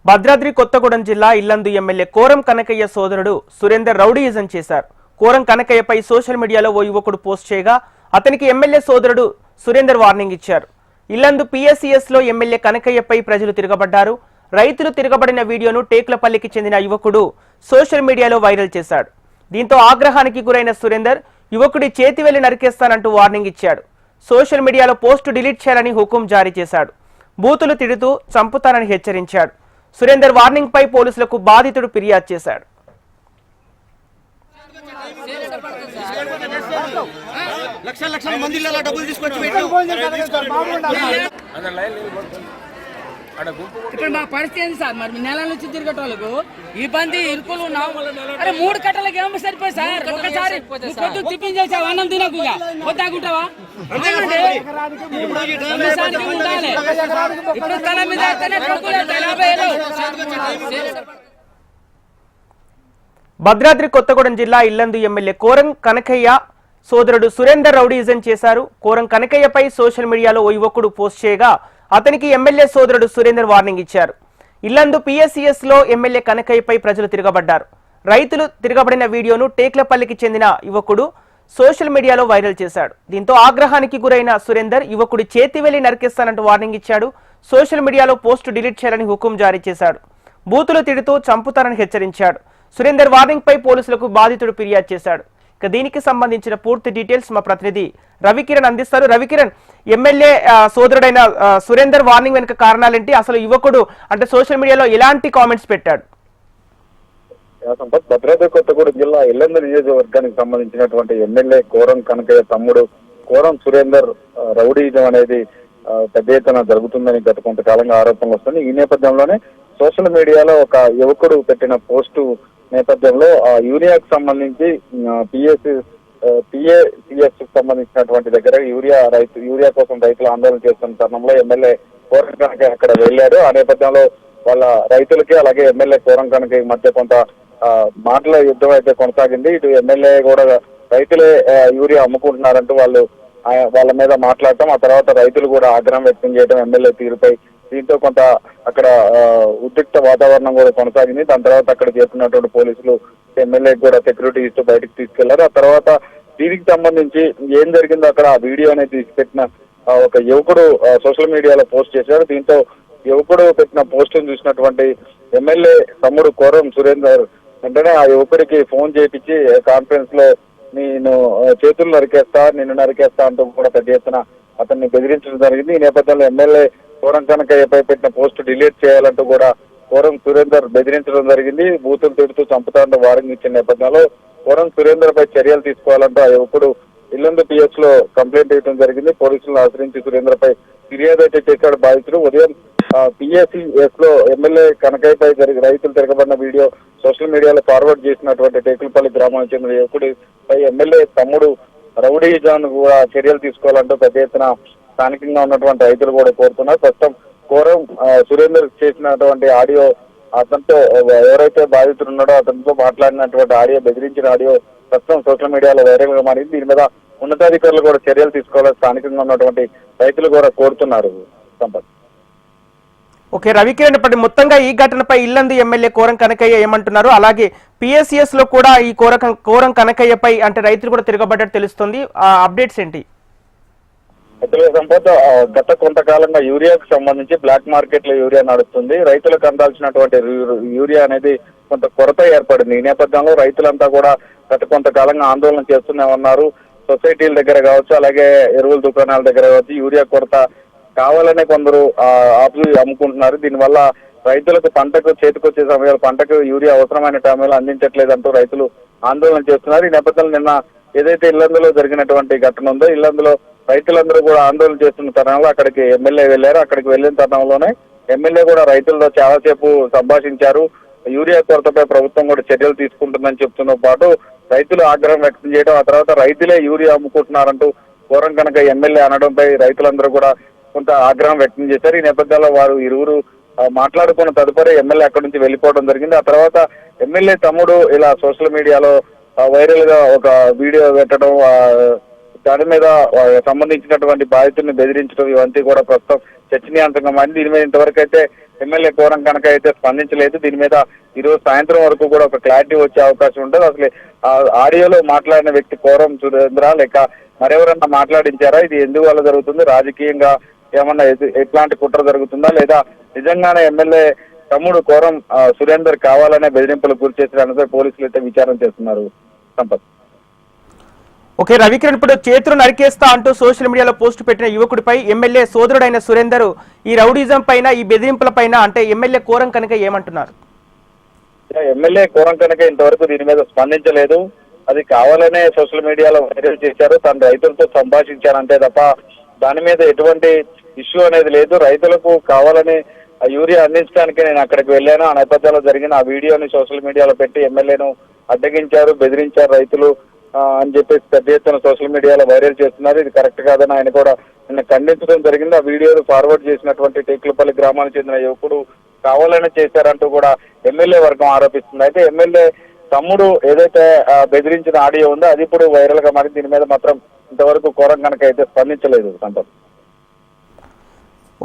భద్రాద్రి కొత్తగూడెం జిల్లా Yellandu MLA quorum Kanakaiah సోదరుడు Surender rowdyism చేశారు. కోరం కనకయ్యపై సోషల్ మీడియాలో ఓ యువకుడు పోస్ట్ చేయగా అతనికి ఎమ్మెల్యే సోదరుడు సురేందర్ వార్నింగ్ ఇచ్చారు. ఇల్లందు పిఎస్సిఎస్ లో ఎమ్మెల్యే కనకయ్యపై ప్రజలు తిరగబడ్డారు. రైతులు తిరగబడిన వీడియోను టేక్లపల్లికి చెందిన యువకుడు సోషల్ మీడియాలో వైరల్ చేశాడు. దీంతో ఆగ్రహానికి గురైన సురేందర్ యువకుడి చేతివేలి నరికేస్తానంటూ వార్నింగ్ ఇచ్చాడు. సోషల్ మీడియాలో పోస్టు డిలీట్ చేయాలని హుకుం జారీ చేశాడు. బూతులు తిడుతూ చంపుతానని హెచ్చరించాడు. సురేందర్ వార్నింగ్ పై పోలీసులకు బాధితుడు ఫిర్యాదు చేశాడు. ఇప్పుడు మా పరిస్థితి ఏంది సార్? మరి నెల నుంచి తిరగటోళ్ళకు ఇబ్బంది ఇరుకులు ఉన్నావు. అరే 3 కట్టలకి ఏమో సరిపోయి సార్. ఒకసారి పొద్దు టిఫిన్ చేసావు, అన్నం తినకుగా వద్దాకుంటావా? ఉండాలి. ఇప్పుడు తల మీద భద్రాద్రి కొత్తగూడెం జిల్లా ఇల్లందు ఎమ్మెల్యే కోరం కనకయ్య సోదరుడు సురేందర్ రౌడీయిజం చేశారు. కోరం కనకయ్యపై సోషల్ మీడియాలో ఓ యువకుడు పోస్ట్ చేయగా అతనికి ఎమ్మెల్యే సోదరుడు సురేందర్ వార్నింగ్ ఇచ్చారు. ఇల్లందు పిఎస్సిఎస్ లో ఎమ్మెల్యే కనకయ్యపై ప్రజలు తిరగబడ్డారు. రైతులు తిరగబడిన వీడియోను టేక్లపల్లికి చెందిన యువకుడు సోషల్ మీడియాలో వైరల్ చేశాడు. దీంతో ఆగ్రహానికి గురైన సురేందర్ యువకుడి చేతివేలి నరికేస్తానంటూ వార్నింగ్ ఇచ్చాడు. సోషల్ మీడియాలో పోస్టు డిలీట్ చేయాలని హుకుం జారీ చేశాడు. బూతులు తిడుతూ చంపుతానని హెచ్చరించాడు. సురేందర్ వార్నింగ్ పై పోలీసులకు బాధితుడు ఫిర్యాదు చేశాడు. ఇక దీనికి సంబంధించిన పూర్తి డీటెయిల్స్ మా ప్రతినిధి రవికిరణ్ అందిస్తారు. రవికిరణ్, ఎమ్మెల్యే సోదరుడైన సురేందర్ వార్నింగ్ వెనుక కారణాలేంటి? అసలు యువకుడు అంటే సోషల్ మీడియాలో ఎలాంటి కామెంట్స్ పెట్టాడు? భద్రాద్రి కొత్తగూడెం జిల్లా ఇల్లందు నియోజకవర్గానికి సంబంధించినటువంటి ఎమ్మెల్యే కోరం కనకయ్య తమ్ముడు కోరం సురేందర్ రౌడీజం అనేది పెద్ద ఎత్తున జరుగుతుందని గత కొంతకాలంగా ఆరోపణలు వస్తుంది. ఈ నేపథ్యంలోనే సోషల్ మీడియాలో ఒక యువకుడు పెట్టిన పోస్టు నేపథ్యంలో యూరియాకు సంబంధించి పిఏసిఎస్ కు సంబంధించినటువంటి దగ్గర యూరియా కోసం రైతులు ఆందోళన చేస్తున్న తరుణంలో ఎమ్మెల్యే కోరం కనకయ్య అక్కడ వెళ్లారు. ఆ నేపథ్యంలో వాళ్ళ రైతులకి అలాగే ఎమ్మెల్యే కోరం కనకయ్య మధ్య కొంత మాటల యుద్ధం అయితే కొనసాగింది. ఇటు ఎమ్మెల్యే కూడా రైతులే యూరియా అమ్ముకుంటున్నారంటూ వాళ్ళ మీద మాట్లాడటం, ఆ తర్వాత రైతులు కూడా ఆగ్రహం వ్యక్తం చేయడం ఎమ్మెల్యే తీరుపై. దీంతో కొంత అక్కడ ఉద్రిక్త వాతావరణం కూడా కొనసాగింది. దాని తర్వాత అక్కడ చేస్తున్నటువంటి పోలీసులు ఎమ్మెల్యే కూడా సెక్యూరిటీ ఇస్తూ బయటకు తీసుకెళ్లారు. ఆ తర్వాత దీనికి సంబంధించి ఏం జరిగిందో అక్కడ ఆ వీడియో అనేది తీసిపెట్టిన ఒక యువకుడు సోషల్ మీడియాలో పోస్ట్ చేశారు. దీంతో యువకుడు పెట్టిన పోస్టును చూసినటువంటి ఎమ్మెల్యే తమ్ముడు కోరం సురేందర్ వెంటనే ఆ యువకుడికి ఫోన్ చేయించి కాన్ఫరెన్స్ లో నేను చేతులు నరికేస్తా, నిన్ను నరికేస్తా అంటూ కూడా పెద్ద ఎత్తున అతన్ని బెదిరించడం జరిగింది. ఈ నేపథ్యంలో ఎమ్మెల్యే కోరం కనకయ్యపై పెట్టిన పోస్టు డిలీట్ చేయాలంటూ కూడా కోరం సురేందర్ బెదిరించడం జరిగింది. బూతులు తిడుతూ చంపుతారంటూ వార్నింగ్ ఇచ్చిన నేపథ్యంలో కోరం సురేందర్ పై చర్యలు తీసుకోవాలంటూ ఆ యువకుడు ఇల్లందు పిఎస్ లో కంప్లైంట్ ఇవ్వడం జరిగింది. పోలీసులను ఆశ్రయించి సురేందర్ పై ఫిర్యాదు అయితే చేశాడు బాధితుడు. ఉదయం పిఎస్సిఎస్ లో ఎమ్మెల్యే కనకయ్యపై రైతులు తిరగబడిన వీడియో సోషల్ మీడియాలో ఫార్వర్డ్ చేసినటువంటి టేకులపల్లి గ్రామానికి చెందిన యువకుడిపై ఎమ్మెల్యే తమ్ముడు రౌడీజాన్ కూడా చర్యలు తీసుకోవాలంటూ పెద్ద ఎత్తున స్థానికంగా ఉన్నటువంటి రైతులు కూడా కోరుతున్నారు. ప్రస్తుతం కోరం సురేందర్ చేసినటువంటి ఆడియో, అతనితో ఎవరైతే బాధితుడు ఉన్నాడో అతనితో మాట్లాడినటువంటి ఆడియో, బెదిరించిన ఆడియో ప్రస్తుతం సోషల్ మీడియాలో వైరల్ గా మారింది. దీని మీద ఉన్నతాధికారులు కూడా చర్యలు తీసుకోవాలని స్థానికంగా ఉన్నటువంటి రైతులు కూడా కోరుతున్నారు. సంపత్. ఓకే రవికిరణ్, ఇప్పటి మొత్తంగా ఈ ఘటనపై ఇల్లందు ఎమ్మెల్యే కోరం కనకయ్య ఏమంటున్నారు? అలాగే పిఎస్సిఎస్ లో కూడా ఈ కోరం కనకయ్యపై అంటే రైతులు కూడా తిరగబడ్డట్టు తెలుస్తుంది. ఆ అప్డేట్స్ ఏంటి? సంపత్, గత కొంతకాలంగా యూరియాకు సంబంధించి బ్లాక్ మార్కెట్ లో యూరియా నడుస్తుంది. రైతులకు అందాల్సినటువంటి యూరియా అనేది కొంత కొరత ఏర్పడింది. ఈ నేపథ్యంలో రైతులంతా కూడా గత కొంతకాలంగా ఆందోళన చేస్తూనే ఉన్నారు. సొసైటీల దగ్గర కావచ్చు, అలాగే ఎరువుల దుకాణాల దగ్గర కావచ్చు, యూరియా కొరత కావాలనే కొందరు అమ్ముకుంటున్నారు. దీనివల్ల రైతులకు పంటకు చేతికొచ్చే సమయంలో పంటకు యూరియా అవసరమైన టైంలో అందించట్లేదంటూ రైతులు ఆందోళన చేస్తున్నారు. ఈ నేపథ్యంలో నిన్న ఏదైతే ఇల్లందులో జరిగినటువంటి ఘటన ఉందో, ఇల్లందులో రైతులందరూ కూడా ఆందోళన చేస్తున్న తరుణంలో అక్కడికి ఎమ్మెల్యే వెళ్లారు. అక్కడికి వెళ్లిన తరుణంలోనే ఎమ్మెల్యే కూడా రైతులతో చాలాసేపు సంభాషించారు. యూరియా కొరతపై ప్రభుత్వం కూడా చర్యలు తీసుకుంటుందని చెప్తున్న పాటు రైతులు ఆగ్రహం వ్యక్తం చేయడం, ఆ తర్వాత రైతులే యూరియా అమ్ముకుంటున్నారంటూ కోరం కనుక ఎమ్మెల్యే అనడంపై రైతులందరూ కూడా కొంత ఆగ్రహం వ్యక్తం చేశారు. ఈ నేపథ్యంలో వారు ఇరువురు మాట్లాడుకున్న తదుపరి ఎమ్మెల్యే అక్కడి నుంచి వెళ్ళిపోవడం జరిగింది. ఆ తర్వాత ఎమ్మెల్యే తమ్ముడు ఇలా సోషల్ మీడియాలో వైరల్ గా ఒక వీడియో పెట్టడం, దాని మీద సంబంధించినటువంటి బాధితుల్ని బెదిరించడం, ఇవంతా కూడా ప్రస్తుతం చర్చనీయాంశంగా మారింది. దీని మీద ఇంతవరకు అయితే ఎమ్మెల్యే కోరం కనక అయితే స్పందించలేదు. దీని మీద ఈరోజు సాయంత్రం వరకు కూడా ఒక క్లారిటీ వచ్చే అవకాశం ఉంటుంది. అసలు ఆ ఆడియోలో మాట్లాడిన వ్యక్తి కోరం సురేంద్ర లేక మరెవరన్నా మాట్లాడించారా, ఇది ఎందువల్ల జరుగుతుంది, రాజకీయంగా ఏమన్నా ఎట్లాంటి కుట్ర జరుగుతుందా, లేదా నిజంగానే ఎమ్మెల్యే తమ్ముడు కోరం సురేందర్ కావాలనే బెదిరింపులకు గురి చేసిన పోలీసులు అయితే విచారణ చేస్తున్నారు. సంపత్. ఓకే రవికిరణ్, ఇప్పుడు చేతులు నరికేస్తా అంటూ సోషల్ మీడియాలో పోస్ట్ పెట్టిన యువకుడిపై ఎమ్మెల్యే సోదరుడైన సురేందర్ ఈ రౌడీజం పైన, ఈ బెదిరింపుల పైన అంటే ఎమ్మెల్యే కోరం కనుక ఏమంటున్నారు? ఎమ్మెల్యే కోరం కనుక ఇంతవరకు దీని మీద స్పందించలేదు. అది కావాలనే సోషల్ మీడియాలో వైరల్ చేశారు. తన రైతులతో సంభాషించారంటే తప్ప దాని మీద ఎటువంటి ఇష్యూ అనేది లేదు. రైతులకు కావాలని యూరియా అందించడానికి నేను అక్కడికి వెళ్ళాను. ఆ నేపథ్యంలో జరిగిన ఆ వీడియోని సోషల్ మీడియాలో పెట్టి ఎమ్మెల్యేను అడ్డగించారు, బెదిరించారు రైతులు అని చెప్పేసి పెద్ద ఎత్తున సోషల్ మీడియాలో వైరల్ చేస్తున్నారు. ఇది కరెక్ట్ కాదని ఆయన కూడా నిన్న ఖండించడం జరిగింది. ఆ వీడియోను ఫార్వర్డ్ చేసినటువంటి టేకులపల్లి గ్రామానికి చెందిన యువకుడు కావాలని చేశారంటూ కూడా ఎమ్మెల్యే వర్గం ఆరోపిస్తుంది. అయితే ఎమ్మెల్యే తమ్ముడు ఏదైతే బెదిరించిన ఆడియో ఉందో అది ఇప్పుడు వైరల్ గా మారి దీని మీద మాత్రం ఇంతవరకు కోరం కనుక అయితే స్పందించలేదు. సంతోష్.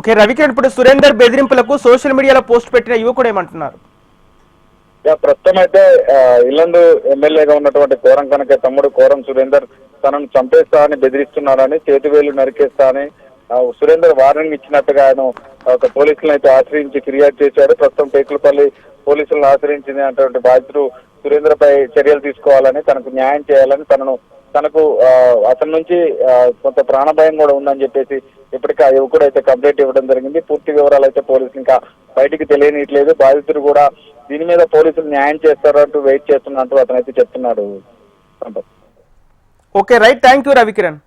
ఓకే రవికిరణ్, ఇప్పుడు సురేందర్ బెదిరింపులకు సోషల్ మీడియాలో పోస్ట్ పెట్టిన యువకుడు ఏమంటున్నారు? ప్రస్తుతం అయితే ఇల్లందు ఎమ్మెల్యేగా ఉన్నటువంటి కోరం కనక తమ్ముడు కోరం సురేందర్ తనను చంపేస్తా అని బెదిరిస్తున్నాడని, చేతివేళ్లు నరికేస్తా అని సురేందర్ వార్నింగ్ ఇచ్చినట్టుగా ఆయన ఒక పోలీసులను అయితే ఆశ్రయించి ఫిర్యాదు చేశాడు. ప్రస్తుతం టేకులపల్లి పోలీసులను ఆశ్రయించింది అటువంటి బాధితుడు సురేందర్ పై చర్యలు తీసుకోవాలని, తనకు న్యాయం చేయాలని, తనకు అతని నుంచి కొంత ప్రాణభయం కూడా ఉందని చెప్పేసి ఇప్పటికీ ఆ యువకుడు అయితే కంప్లైంట్ ఇవ్వడం జరిగింది. పూర్తి వివరాలు అయితే పోలీసులు ఇంకా బయటికి తెలియనిట్లేదు. బాధితుడు కూడా దీని మీద పోలీసులు న్యాయం చేస్తారంటూ వెయిట్ చేస్తున్నట్టు అతనైతే చెప్తున్నాడు. Okay right, thank you Ravikiran.